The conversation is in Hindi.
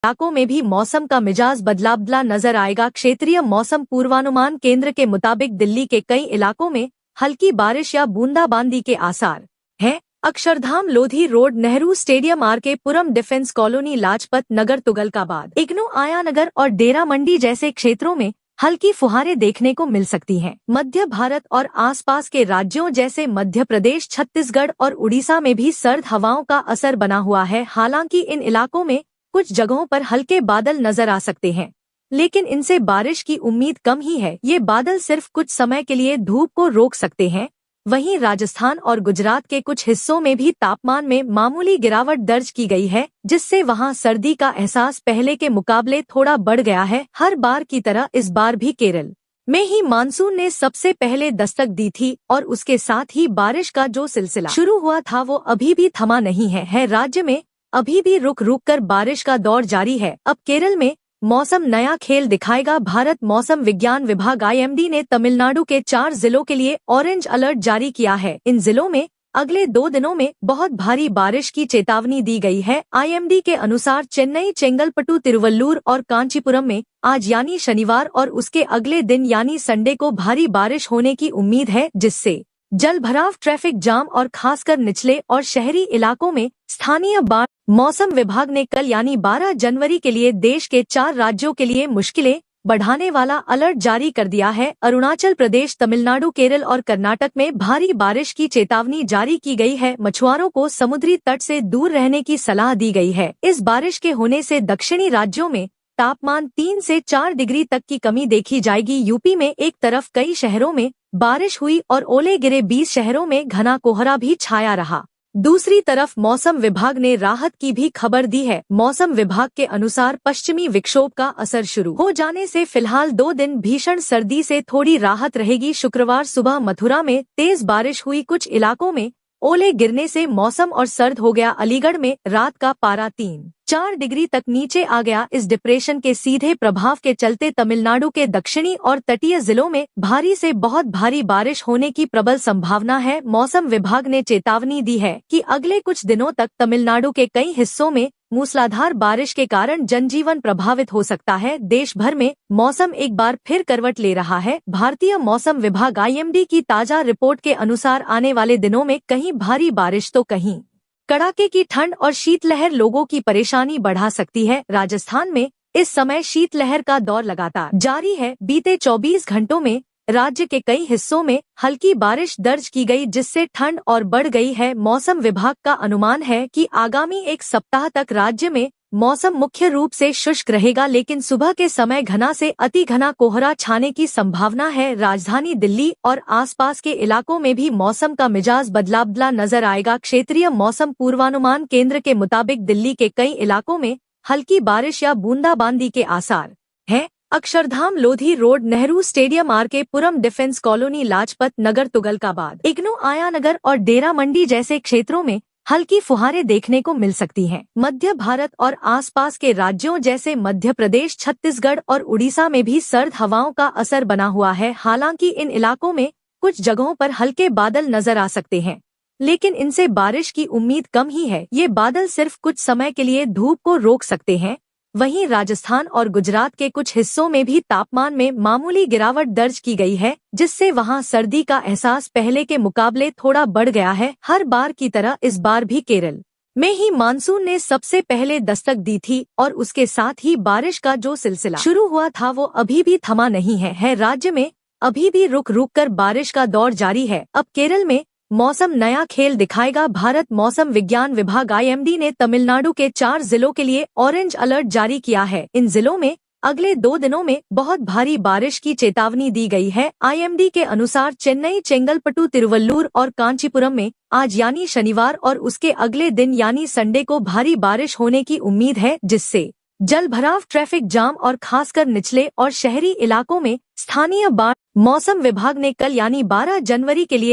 इलाकों में भी मौसम का मिजाज बदला नजर आएगा। क्षेत्रीय मौसम पूर्वानुमान केंद्र के मुताबिक दिल्ली के कई इलाकों में हल्की बारिश या बूंदाबांदी के आसार हैं। Akshardham, Lodhi road, Nehru stadium, R K Puram, defence colony, Lajpat Nagar, Tughlakabad, IGNOU, Ayanagar और डेरा मंडी जैसे क्षेत्रों में हल्की फुहारें देखने को मिल सकती हैं। मध्य भारत और आसपास के राज्यों जैसे मध्य प्रदेश, छत्तीसगढ़ और उड़ीसा में भी सर्द हवाओं का असर बना हुआ है। हालांकि इन इलाकों में कुछ जगहों पर हल्के बादल नजर आ सकते हैं, लेकिन इनसे बारिश की उम्मीद कम ही है। ये बादल सिर्फ कुछ समय के लिए धूप को रोक सकते हैं। वहीं राजस्थान और गुजरात के कुछ हिस्सों में भी तापमान में मामूली गिरावट दर्ज की गई है, जिससे वहां सर्दी का एहसास पहले के मुकाबले थोड़ा बढ़ गया है। हर बार की तरह इस बार भी केरल में ही मानसून ने सबसे पहले दस्तक दी थी और उसके साथ ही बारिश का जो सिलसिला शुरू हुआ था वो अभी भी थमा नहीं है। राज्य में अभी भी रुक रुक कर बारिश का दौर जारी है। अब केरल में मौसम नया खेल दिखाएगा। भारत मौसम विज्ञान विभाग IMD ने तमिलनाडु के 4 जिलों के लिए ऑरेंज अलर्ट जारी किया है। इन जिलों में अगले 2 दिनों में बहुत भारी बारिश की चेतावनी दी गई है। IMD के अनुसार चेन्नई, चेंगलपट्टू, तिरुवल्लुर और कांचीपुरम में आज यानी शनिवार और उसके अगले दिन यानी संडे को भारी बारिश होने की उम्मीद है, जिससे जलभराव, ट्रैफिक जाम और खासकर निचले और शहरी इलाकों में स्थानीय बाढ़। मौसम विभाग ने कल यानी 12 जनवरी के लिए देश के 4 राज्यों के लिए मुश्किलें बढ़ाने वाला अलर्ट जारी कर दिया है। अरुणाचल प्रदेश, तमिलनाडु, केरल और कर्नाटक में भारी बारिश की चेतावनी जारी की गई है। मछुआरों को समुद्री तट से दूर रहने की सलाह दी गई है। इस बारिश के होने से दक्षिणी राज्यों में तापमान 3 से 4 डिग्री तक की कमी देखी जाएगी। यूपी में एक तरफ कई शहरों में बारिश हुई और ओले गिरे, 20 शहरों में घना कोहरा भी छाया रहा। दूसरी तरफ मौसम विभाग ने राहत की भी खबर दी है। मौसम विभाग के अनुसार पश्चिमी विक्षोभ का असर शुरू हो जाने से फिलहाल 2 दिन भीषण सर्दी से थोड़ी राहत रहेगी। शुक्रवार सुबह मथुरा में तेज बारिश हुई, कुछ इलाकों में ओले गिरने से मौसम और सर्द हो गया। अलीगढ़ में रात का पारा 3-4 डिग्री तक नीचे आ गया। इस डिप्रेशन के सीधे प्रभाव के चलते तमिलनाडु के दक्षिणी और तटीय जिलों में भारी से बहुत भारी बारिश होने की प्रबल संभावना है। मौसम विभाग ने चेतावनी दी है कि अगले कुछ दिनों तक तमिलनाडु के कई हिस्सों में मूसलाधार बारिश के कारण जनजीवन प्रभावित हो सकता है। देश भर में मौसम एक बार फिर करवट ले रहा है। भारतीय मौसम विभाग IMD की ताजा रिपोर्ट के अनुसार आने वाले दिनों में कहीं भारी बारिश तो कहीं कड़ाके की ठंड और शीतलहर लोगों की परेशानी बढ़ा सकती है। राजस्थान में इस समय शीतलहर का दौर लगातार जारी है। बीते 24 घंटों में राज्य के कई हिस्सों में हल्की बारिश दर्ज की गई, जिससे ठंड और बढ़ गई है। मौसम विभाग का अनुमान है कि आगामी 1 सप्ताह तक राज्य में मौसम मुख्य रूप से शुष्क रहेगा, लेकिन सुबह के समय घना से अति घना कोहरा छाने की संभावना है। राजधानी दिल्ली और आसपास के इलाकों में भी मौसम का मिजाज बदला नजर आएगा। क्षेत्रीय मौसम पूर्वानुमान केंद्र के मुताबिक दिल्ली के कई इलाकों में हल्की बारिश या बूंदाबांदी के आसार हैं। Akshardham, Lodhi road, Nehru stadium, R K Puram, defence colony, Lajpat Nagar, Tughlakabad, IGNOU, Ayanagar और डेरा मंडी जैसे क्षेत्रों में हल्की फुहारें देखने को मिल सकती हैं। मध्य भारत और आसपास के राज्यों जैसे मध्य प्रदेश, छत्तीसगढ़ और उड़ीसा में भी सर्द हवाओं का असर बना हुआ है। हालांकि इन इलाकों में कुछ जगहों पर हल्के बादल नजर आ सकते हैं, लेकिन इनसे बारिश की उम्मीद कम ही है। ये बादल सिर्फ कुछ समय के लिए धूप को रोक सकते हैं। वहीं राजस्थान और गुजरात के कुछ हिस्सों में भी तापमान में मामूली गिरावट दर्ज की गई है, जिससे वहां सर्दी का एहसास पहले के मुकाबले थोड़ा बढ़ गया है। हर बार की तरह इस बार भी केरल में ही मानसून ने सबसे पहले दस्तक दी थी और उसके साथ ही बारिश का जो सिलसिला शुरू हुआ था वो अभी भी थमा नहीं है। राज्य में अभी भी रुक रुक कर बारिश का दौर जारी है। अब केरल में मौसम नया खेल दिखाएगा। भारत मौसम विज्ञान विभाग IMD ने तमिलनाडु के 4 जिलों के लिए ऑरेंज अलर्ट जारी किया है। इन जिलों में अगले 2 दिनों में बहुत भारी बारिश की चेतावनी दी गई है। IMD के अनुसार चेन्नई, चेंगलपट्टू, तिरुवल्लुर और कांचीपुरम में आज यानी शनिवार और उसके अगले दिन यानी संडे को भारी बारिश होने की उम्मीद है, जिससे जलभराव, ट्रैफिक जाम और खासकर निचले और शहरी इलाकों में स्थानीय बाढ़। मौसम विभाग ने कल यानी 12 जनवरी के लिए